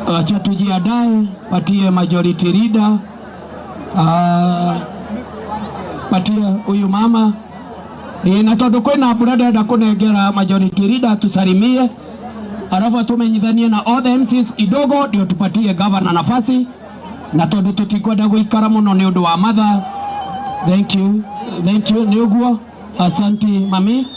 Acha tujiandae, patie majority leader, patie huyu mama na tondu kwina mbura ndenda kunengera majority leader tusalimie, alafu tumenyithanie na all the MCs idogo ndio tupatie governor nafasi, na tondu tutikwenda guikara muno ni undu wa matha. Thank you ni uguo. Asanti mami.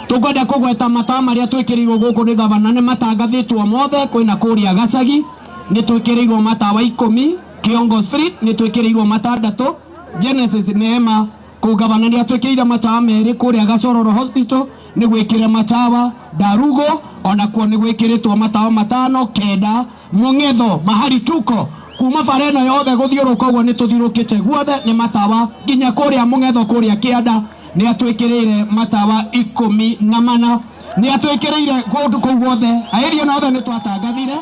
Tukwenda kugweta mata maria twikirirwo guku ni governor ni matangathitwo mothe. Kwina kuria Gacagi ni twikirirwo mata wa 10, Kiongo Street ni twikirirwo mata 3, Genesis Neema ku governor ni atwikirira mata meri, kuria Gacororo Hospital ni gwikira matawa, Darugo ona kuo ni gwikiritwo matawa 5, 9, Mungetho mahali tuko kuma fareno yothe guthiuruka uguo ni tuthirukite guothe ni matawa, nginya kuria Mungetho kuria Kianda ni atwikirire matawa 14 ni atwikirire kundu kuu guothe airio nothe ni twatangathire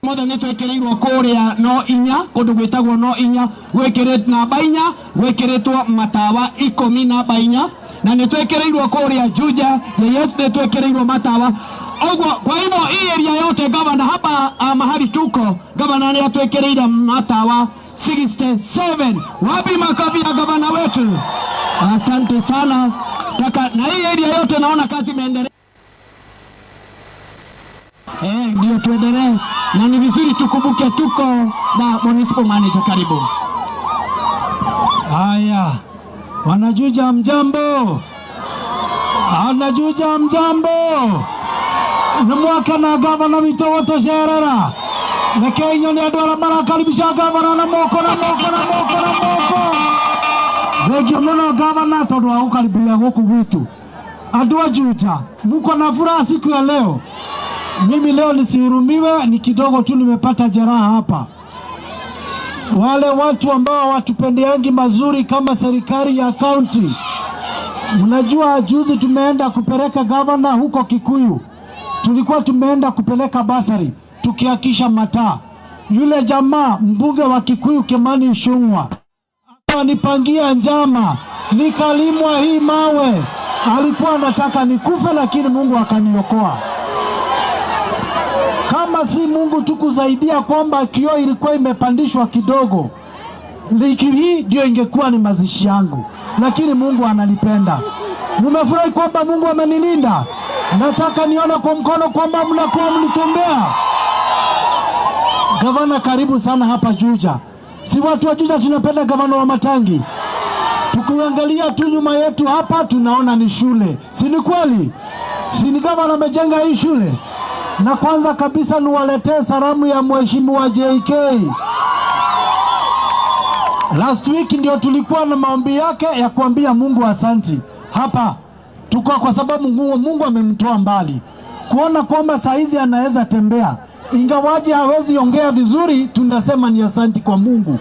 mothe ni twekirirwo kuria no inya kundu gwitagwo no inya gwikiritwo namba 4 gwikiritwo matawa 10 namba 4 na ni twekirirwo kuria Juja yeyote ni twekirirwo matawa ogwo. Kwa hivyo hii area yote governor hapa mahali tuko governor ni atwikirire matawa 67. Wapi makofi ya governor wetu? Asante sana. Na hii area yote naona kazi imeendelea. Ndio tuendelee, na ni vizuri tukumbuke tuko na municipal manager. Karibu. Haya, wanajuja mjambo, wanajuja mjambo. Ni mwaka na gavana witũ gũtũcerera, reke nyone andũ arĩa marakaribisha gavana na moko. Thengio mũno gavana tondũ wa gũkaribia gũkũ gwitũ. Andũ a Juja, mko na furaha siku ya leo? Mimi leo nisihurumiwe, ni kidogo tu nimepata jeraha hapa. Wale watu ambao watupendeangi mazuri kama serikali ya county, mnajua juzi tumeenda kupeleka governor huko Kikuyu. Tulikuwa tumeenda kupeleka basari tukiakisha mataa. Yule jamaa mbunge wa Kikuyu Kimani Ichung'wah akanipangia njama, nikalimwa hii mawe. Alikuwa anataka nikufe, lakini Mungu akaniokoa. Kama si Mungu tukusaidia kwamba kioo ilikuwa imepandishwa kidogo, liki hii ndio ingekuwa ni mazishi yangu, lakini Mungu analipenda. Mumefurahi kwamba Mungu amenilinda? Nataka nione kwa mkono kwamba mnakuwa mnitumbea. Gavana, karibu sana hapa Juja. Si watu wa Juja tunapenda gavana wa Matangi. Tukiangalia tu nyuma yetu hapa tunaona ni shule. Si ni kweli? Si ni gavana amejenga hii shule? Na kwanza kabisa niwaletee salamu ya mheshimiwa JK. Last week ndio tulikuwa na maombi yake ya kuambia Mungu asanti. Hapa tuko kwa sababu Mungu amemtoa mbali. Kuona kwamba saizi anaweza tembea, ingawaje hawezi ongea vizuri, tunasema ni asanti kwa Mungu.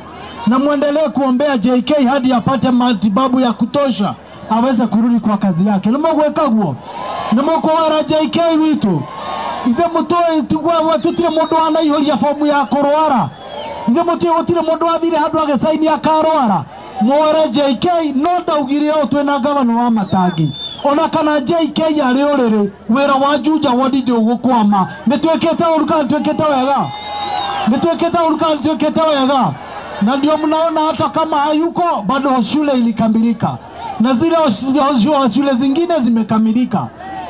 Na muendelee kuombea JK hadi apate matibabu ya kutosha, aweze kurudi kwa kazi yake. Nimogweka guo. Nimokowara JK witu. Ithe mutoe tugwa watutire mundu anaihoria fomu ya kurwara. Ithe mutoe gutire mundu athire handu agesaini akarwara. Mwore JK no ndaugire o twena gavana wa Matangi. Ona kana JK yari uriri wira wa Juja wodi ndio gukwama. Nitwekete uruka twekete wega. Nitwekete wega. Na ndio mnaona hata kama hayuko bado shule ilikamilika. Na zile shule zingine zimekamilika.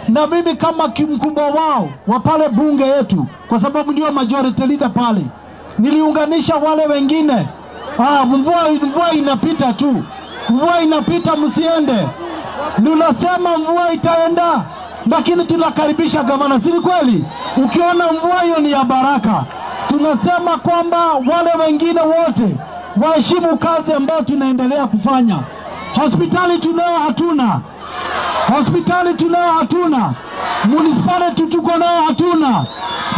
Na mimi kama mkubwa wao wa pale bunge yetu, kwa sababu ndio majority leader pale, niliunganisha wale wengine. Mvua inapita tu. Mvua inapita, msiende. Tunasema mvua itaenda, lakini tunakaribisha gavana. Si kweli? Ukiona mvua hiyo ni ya baraka. Tunasema kwamba wale wengine wote waheshimu kazi ambayo tunaendelea kufanya. Hospitali tunao hatuna. Municipality tuko nao hatuna.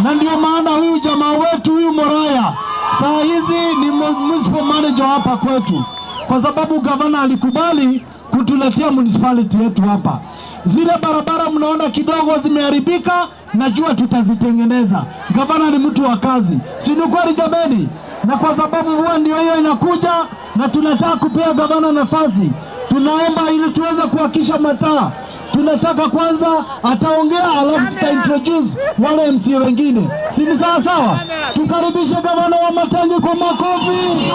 Na ndio maana huyu jamaa wetu huyu Moraya saa hizi ni municipal manager hapa kwetu, kwa sababu gavana alikubali kutuletea municipality yetu hapa. Zile barabara mnaona kidogo zimeharibika, najua tutazitengeneza. Gavana ni mtu wa kazi. Si ni kweli jameni? Na kwa sababu mvua ndio hiyo inakuja na tunataka kupea gavana nafasi, tunaomba ili tuweze kuhakisha mataa Tunataka kwanza ataongea, alafu tutaintroduce wale MC wengine. Si ni sawa sawa? Tukaribishe gavana wa Matangi kwa makofi.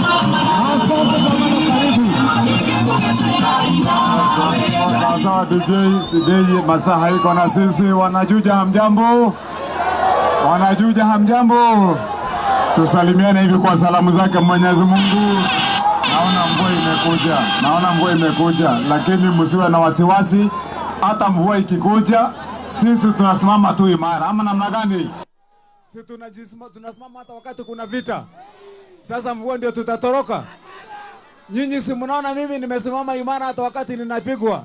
Asante gavana, karibu. Sawa DJ masaa haiko na sisi. Wanajuja hamjambo? Wanajuja hamjambo? Tusalimiane hivi kwa salamu zake Mwenyezi Mungu. Naona mvua imekuja, lakini msiwe na wasiwasi. Hata mvua ikikuja, sisi tunasimama tu imara. Ama namna gani? Sisi tunasimama hata wakati kuna vita. Sasa mvua ndio tutatoroka. Nyinyi si mnaona mimi nimesimama imara hata wakati ninapigwa.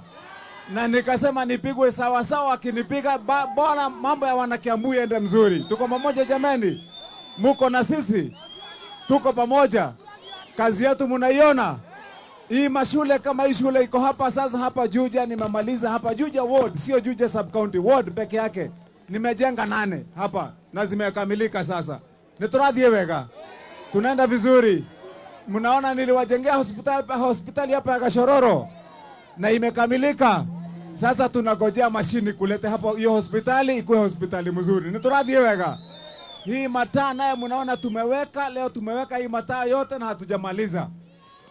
Na nikasema nipigwe sawa sawa, akinipiga bora mambo ya wanakiambu yaende mzuri. Tuko pamoja jamani. Muko na sisi. Tuko pamoja. Kazi yetu mnaiona. Hii mashule kama hii shule iko hapa sasa, hapa Juja nimemaliza hapa Juja ward, sio Juja sub county ward peke yake. Nimejenga 8 hapa na zimekamilika sasa. Nitoradhie wega. Tunaenda vizuri. Mnaona niliwajengea hospitali hapa ya Gashororo na imekamilika. Sasa tunagojea mashini kulete hapo hiyo hospitali ikuwe hospitali mzuri. Nitoradhie wega. Hii mataa naye mnaona tumeweka leo, tumeweka hii mataa yote na hatujamaliza.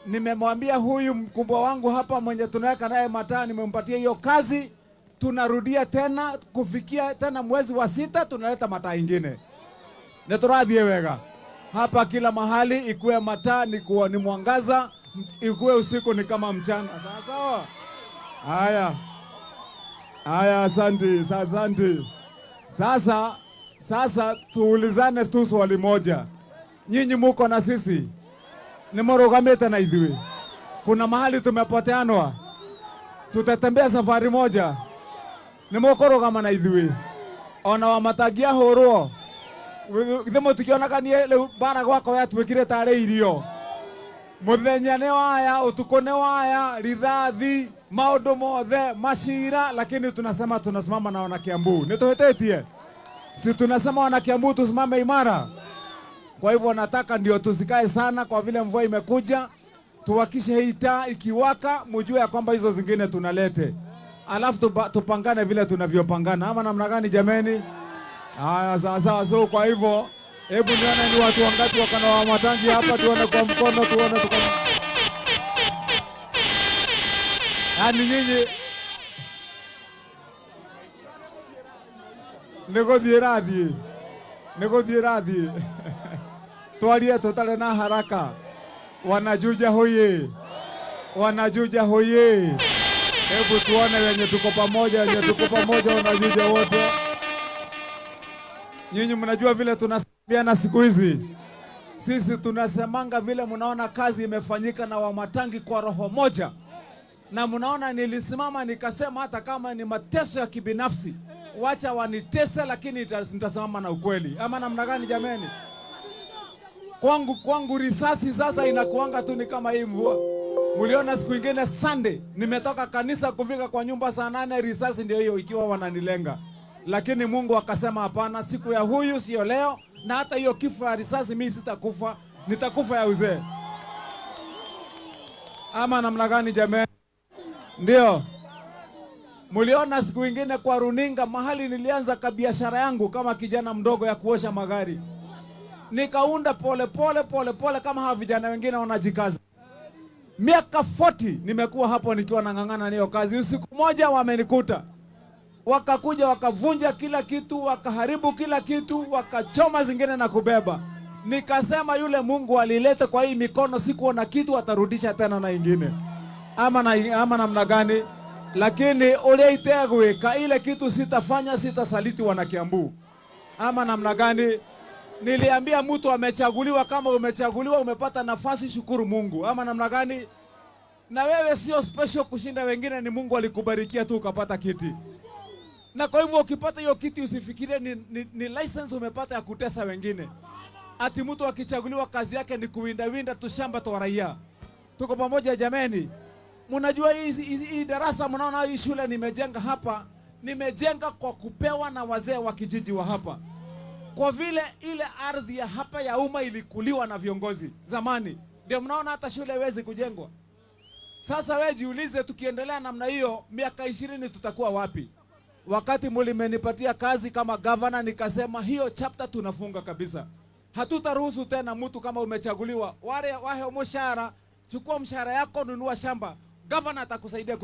Nimemwambia huyu mkubwa wangu hapa mwenye tunaweka naye mataa, nimempatia hiyo kazi. Tunarudia tena kufikia tena mwezi wa 6 tunaleta mataa ingine. Netoradhie wega. Hapa kila mahali ikuwe mataa ni mwangaza, ikuwe usiku ni kama mchana. Sawa sawa? Haya, asante. Sasa tuulizane tu swali moja. Nyinyi muko na sisi. Nimorogamete na idhui. Kuna mahali tumepoteanwa. Tutatembea safari moja. Nimokoroga na idhui. Ona wamatagia horo. Thimo tukiona kanie le bara gwako ya twikire tare irio. Muthenya ne waya, utuko ne waya, rithathi, maundu mothe, mashira, lakini tunasema tunasimama na wanakiambu. Nituhetetie. Si tunasema wanakiambu tusimame imara. Kwa hivyo nataka ndio tusikae sana kwa vile mvua imekuja. Tuwakishe hii taa ikiwaka, mjue ya kwamba hizo zingine tunalete. Alafu tupangane vile tunavyopangana. Ama namna gani jameni? Haya sawa. So kwa hivyo hebu nione ni watu wangapi wakana wa Matangi hapa, tuone kwa mkono, tuone yaani nyinyi Nego radhi. Tualie tutale na haraka. Wanajuja hoye. Hebu tuone wenye tuko pamoja, wanajuja wote. Nyinyi mnajua vile tunasabiana siku hizi. Sisi tunasemanga vile mnaona kazi imefanyika na Wamatangi kwa roho moja. Na mnaona nilisimama nikasema hata kama ni mateso ya kibinafsi, wacha wanitese lakini nitasimama na ukweli. Ama namna gani jameni? Kwangu risasi sasa inakuanga tu ni kama hii mvua. Muliona siku ingine Sunday nimetoka kanisa kufika kwa nyumba saa 8, risasi ndio hiyo ikiwa wananilenga. Lakini Mungu akasema hapana, siku ya huyu sio leo, na hata hiyo kifo ya risasi mimi sitakufa, nitakufa ya uzee. Ama namna gani jameni? Ndio. Muliona siku ingine kwa runinga mahali nilianza kabiashara yangu kama kijana mdogo ya kuosha magari. Nikaunda pole kama hawa vijana wengine wanajikaza. Miaka 40 nimekuwa hapo nikiwa nang'ang'ana niyo kazi. Usiku moja wamenikuta. Wakakuja wakavunja kila kitu, wakaharibu kila kitu, wakachoma zingine na kubeba. Nikasema yule Mungu alileta kwa hii mikono sikuona kitu, atarudisha tena na ingine. Ama namna gani? Lakini ule itegweka ile kitu sitafanya, sitasaliti wanakiambu. Ama namna gani? Niliambia mtu amechaguliwa, kama umechaguliwa umepata nafasi, shukuru Mungu. Ama namna gani? Na wewe sio special kushinda wengine, ni Mungu alikubarikia tu ukapata kiti. Na kwa hivyo ukipata hiyo kiti usifikirie ni license umepata ya kutesa wengine. Ati mtu akichaguliwa kazi yake ni kuwinda tu shamba tu raia. Tuko pamoja jameni? Mnajua hii darasa mnaona hii shule nimejenga hapa, nimejenga kwa kupewa na wazee wa kijiji wa hapa. Kwa vile ile ardhi ya hapa ya umma ilikuliwa na viongozi zamani, ndio mnaona hata shule haiwezi kujengwa. Sasa we jiulize, tukiendelea namna hiyo miaka 20 tutakuwa wapi? Wakati mlimenipatia kazi kama governor, nikasema hiyo chapter tunafunga kabisa. Hatutaruhusu tena mtu kama umechaguliwa wale wahe mshahara, chukua mshahara yako, nunua shamba, governor atakusaidia